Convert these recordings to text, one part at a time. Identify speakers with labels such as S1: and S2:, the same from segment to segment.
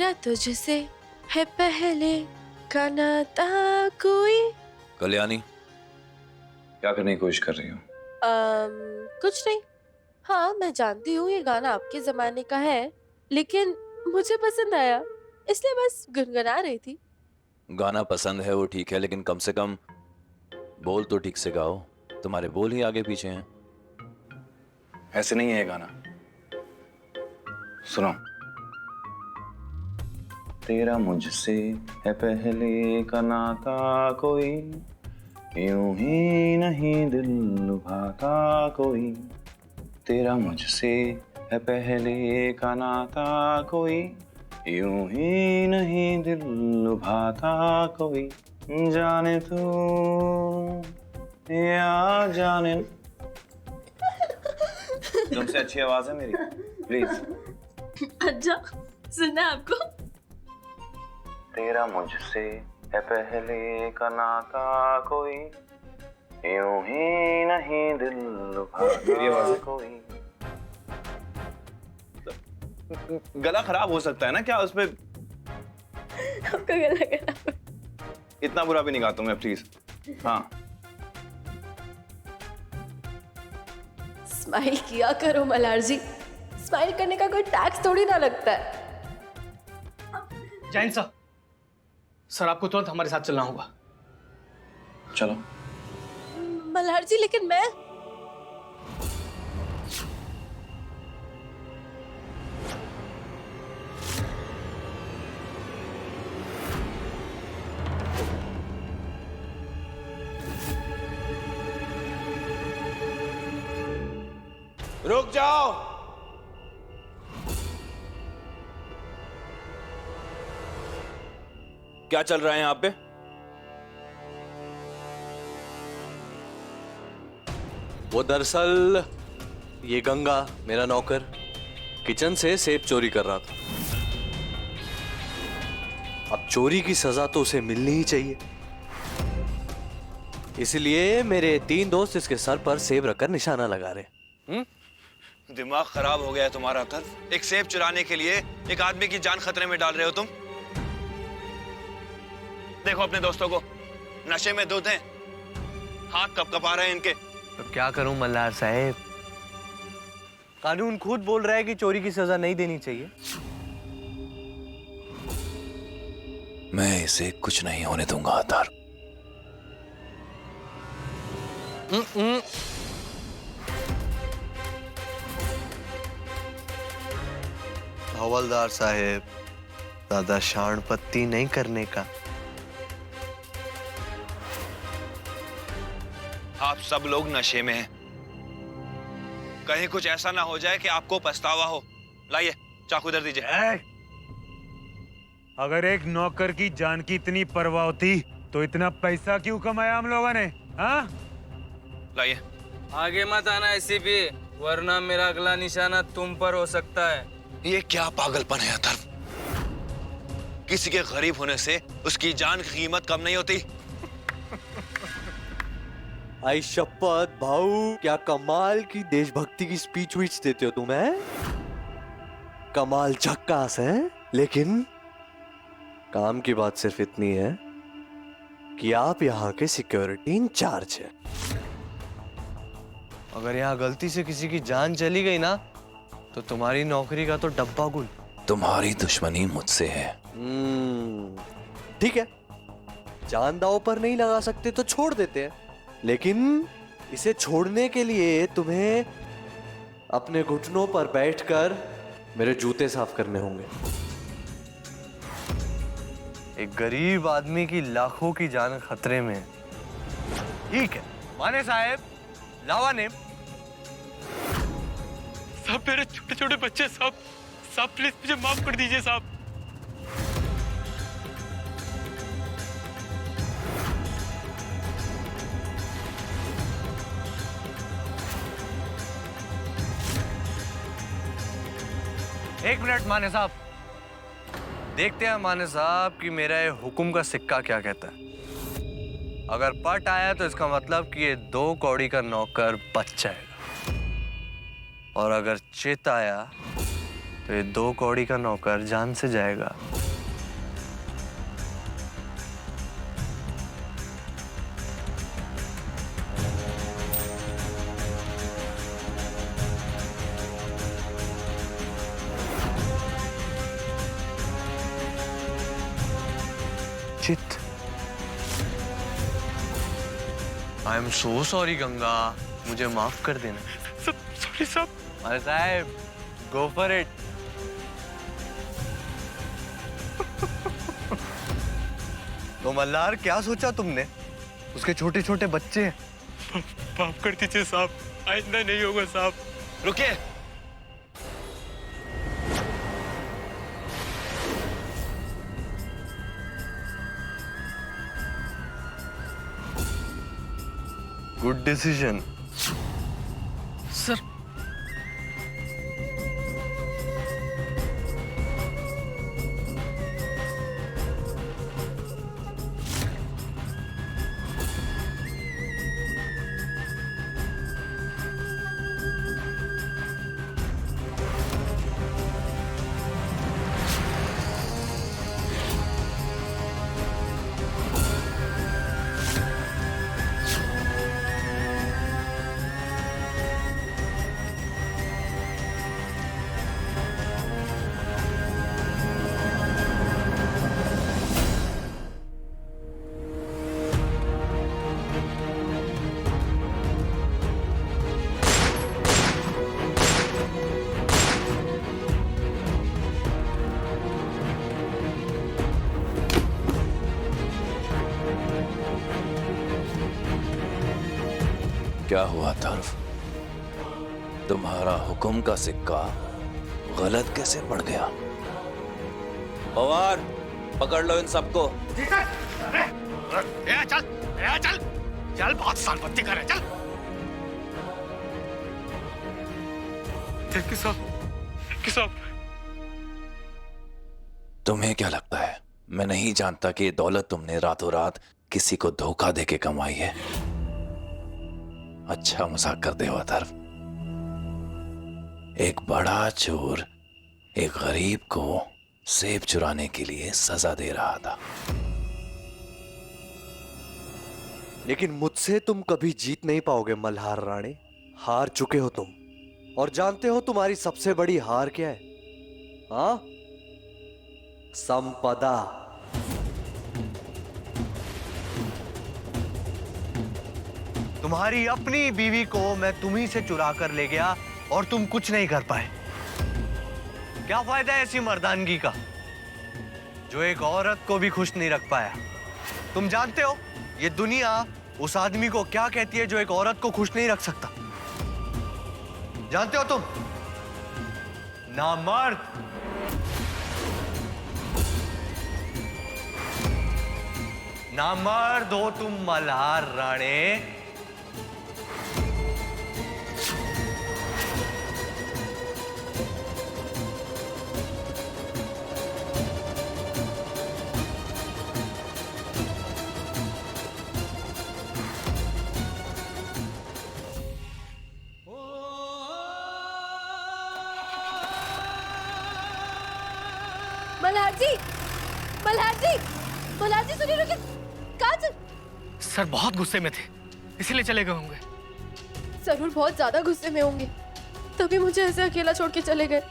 S1: क्या तुझसे है पहले का नाता कोई?
S2: कल्याणी, क्या करने की कोशिश कर रही हो?
S1: कुछ नहीं। हाँ, मैं जानती हूँ ये गाना आपके जमाने का है, लेकिन मुझे पसंद आया, इसलिए बस गुनगुना रही थी।
S2: गाना पसंद है वो ठीक है, लेकिन कम से कम बोल तो ठीक से गाओ। तुम्हारे बोल ही आगे पीछे हैं। ऐसे नहीं है ये गाना। सुनो। तेरा मुझसे है पहले का नाता कोई, यूं ही नहीं दिल लुभाता कोई। तेरा मुझसे है पहले का नाता कोई, यूं ही नहीं दिल लुभाता कोई। जाने तू या जाने। तुमसे अच्छी आवाज है मेरी, प्लीज।
S1: अच्छा, सुना आपको?
S2: तेरा मुझसे है पहले का नाता कोई, यूं ही नहीं दिल लुभाता कोई। गला खराब हो सकता है ना क्या उसमें?
S1: आपका गला खराब?
S2: इतना बुरा भी नहीं गाता मैं, प्लीज। हाँ,
S1: स्माइल किया करो मल्हार जी, स्माइल करने का कोई टैक्स थोड़ी ना लगता है।
S3: जैन सर आपको तुरंत हमारे साथ चलना होगा।
S2: चलो।
S1: मल्हार जी, लेकिन मैं
S2: रुक जाओ। क्या चल रहा है यहाँ पे?
S4: वो दरअसल ये गंगा, मेरा नौकर, किचन से सेब चोरी कर रहा था। अब चोरी की सजा तो उसे मिलनी ही चाहिए, इसलिए मेरे 3 दोस्त इसके सर पर सेब रखकर निशाना लगा रहे।
S2: दिमाग खराब हो गया है तुम्हारा तरफ। एक सेब चुराने के लिए एक आदमी की जान खतरे में डाल रहे हो तुम। देखो अपने दोस्तों को, नशे में धुत हैं, हाथ कपकपा रहे हैं इनके।
S4: तो क्या करूं मल्हार साहब, कानून खुद बोल रहा है कि चोरी की सजा नहीं देनी चाहिए।
S2: मैं इसे कुछ नहीं होने दूंगा अतार।
S4: हवलदार साहेब, ज्यादा शाणपत्ती नहीं करने का।
S2: आप सब लोग नशे में हैं, कहीं कुछ ऐसा ना हो जाए कि आपको पछतावा हो। लाइए चाकू इधर दीजिए।
S5: अगर एक नौकर की जान की इतनी परवाह होती तो इतना पैसा क्यों कमाया हम लोगों ने? हाँ,
S2: लाइए।
S6: आगे मत आना एसीपी, वरना मेरा अगला निशाना तुम पर हो सकता है।
S2: ये क्या पागलपन है अतर? किसी के गरीब होने से उसकी जान की कीमत कम नहीं होती।
S4: आई शपथ भाऊ, क्या कमाल की देशभक्ति की स्पीच विच देते हो तुम, हैं? कमाल झक्कास है। लेकिन काम की बात सिर्फ इतनी है कि आप यहाँ के सिक्योरिटी इंचार्ज हैं। अगर यहाँ गलती से किसी की जान चली गई ना, तो तुम्हारी नौकरी का तो डब्बा गुल।
S2: तुम्हारी दुश्मनी मुझसे है।
S4: ठीक है, जान दांव पर नहीं लगा सकते तो छोड़ देते हैं, लेकिन इसे छोड़ने के लिए तुम्हें अपने घुटनों पर बैठकर मेरे जूते साफ करने होंगे। एक गरीब आदमी की लाखों की जान खतरे में। ठीक है माने साहब, लावा ने।
S3: साहब मेरे छोटे छोटे बच्चे, साहब साहब प्लीज मुझे माफ कर दीजिए साहब।
S4: एक मिनट माने साहब, देखते हैं माने साहब कि मेरा ये हुक्म का सिक्का क्या कहता है। अगर पट आया तो इसका मतलब कि ये 2 कौड़ी का नौकर बच जाएगा, और अगर चित आया तो ये 2 कौड़ी का नौकर जान से जाएगा। Ranjit, I am so sorry Ganga, मुझे माफ कर देना।
S3: सॉरी साहब।
S4: अरे साहब, गो फॉर इट। तो मल्हार, क्या सोचा तुमने? उसके छोटे छोटे बच्चे हैं।
S3: माफ कर दीजिए साहब, आइंदा नहीं होगा साहब।
S4: रुकिए, गुड डिसीजन।
S3: सर
S2: क्या हुआ धर्व? तुम्हारा हुक्म का सिक्का गलत कैसे पड़ गया? पवार, पकड़ लो इन सबको।
S3: चल चल चल, बहुत संपत्ति कर चल। थैंक यू साहब।
S2: तुम्हें क्या लगता है मैं नहीं जानता कि ये दौलत तुमने रातों रात किसी को धोखा देके कमाई है? अच्छा मजाक करते हो अथर्व। एक बड़ा चोर एक गरीब को सेब चुराने के लिए सजा दे रहा था।
S4: लेकिन मुझसे तुम कभी जीत नहीं पाओगे मल्हार राणे। हार चुके हो तुम, और जानते हो तुम्हारी सबसे बड़ी हार क्या है? हाँ, संपदा। तुम्हारी अपनी बीवी को मैं तुम्ही से चुरा कर ले गया और तुम कुछ नहीं कर पाए। क्या फायदा है ऐसी मर्दानगी का जो एक औरत को भी खुश नहीं रख पाया? तुम जानते हो ये दुनिया उस आदमी को क्या कहती है जो एक औरत को खुश नहीं रख सकता? जानते हो तुम? नामर्द। नामर्द हो तुम मल्हार राणे।
S1: मल्हार जी सुनिए, रुकिए। कहाँ चल?
S3: सर बहुत गुस्से में थे, इसीलिए चले गए होंगे।
S1: जरूर बहुत ज्यादा गुस्से में होंगे, तभी मुझे ऐसे अकेला छोड़ के चले गए।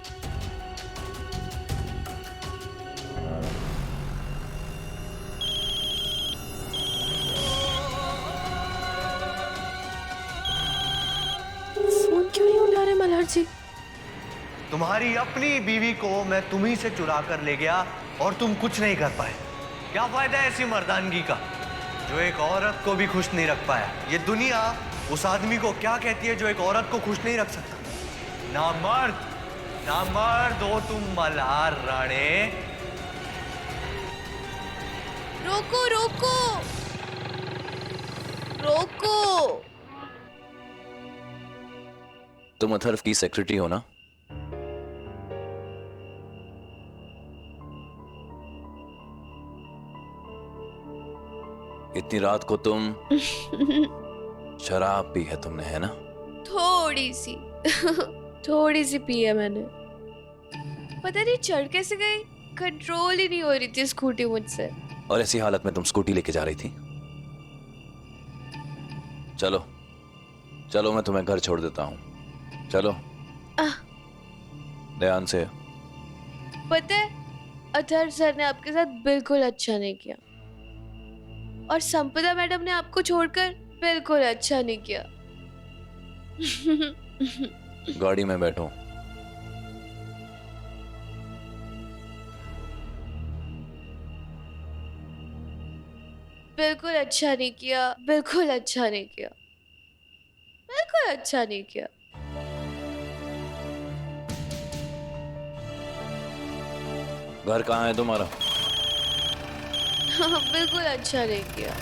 S1: फोन क्यों नहीं उठा रहे मल्हार जी?
S4: तुम्हारी अपनी बीवी को मैं तुम्ही से चुरा कर ले गया और तुम कुछ नहीं कर पाए। क्या फायदा है ऐसी मर्दानगी का जो एक औरत को भी खुश नहीं रख पाया? ये दुनिया उस आदमी को क्या कहती है जो एक औरत को खुश नहीं रख सकता? नामर्द, नामर्द हो तुम मल्हार राणे।
S1: रोको रोको रोको।
S2: तुम अथर्व की सेक्रेटरी हो ना? इतनी रात को तुम शराब पी है तुमने, है ना?
S7: थोड़ी सी पी है मैंने। पता नहीं चढ़ कैसे गई, कंट्रोल ही नहीं हो रही थी स्कूटी मुझसे।
S2: और ऐसी हालत में तुम स्कूटी लेके जा रही थी? चलो चलो, मैं तुम्हें घर छोड़ देता हूँ। चलो ध्यान से।
S7: पता है अथर्व सर ने आपके साथ बिल्कुल अच्छा नहीं किया। और संपदा मैडम ने आपको छोड़कर बिल्कुल अच्छा नहीं किया।
S2: गाड़ी में बैठो।
S7: बिल्कुल अच्छा नहीं किया, बिल्कुल अच्छा नहीं किया, बिल्कुल अच्छा नहीं किया।
S2: घर कहाँ है तुम्हारा?
S7: बिल्कुल अच्छा नहीं किया।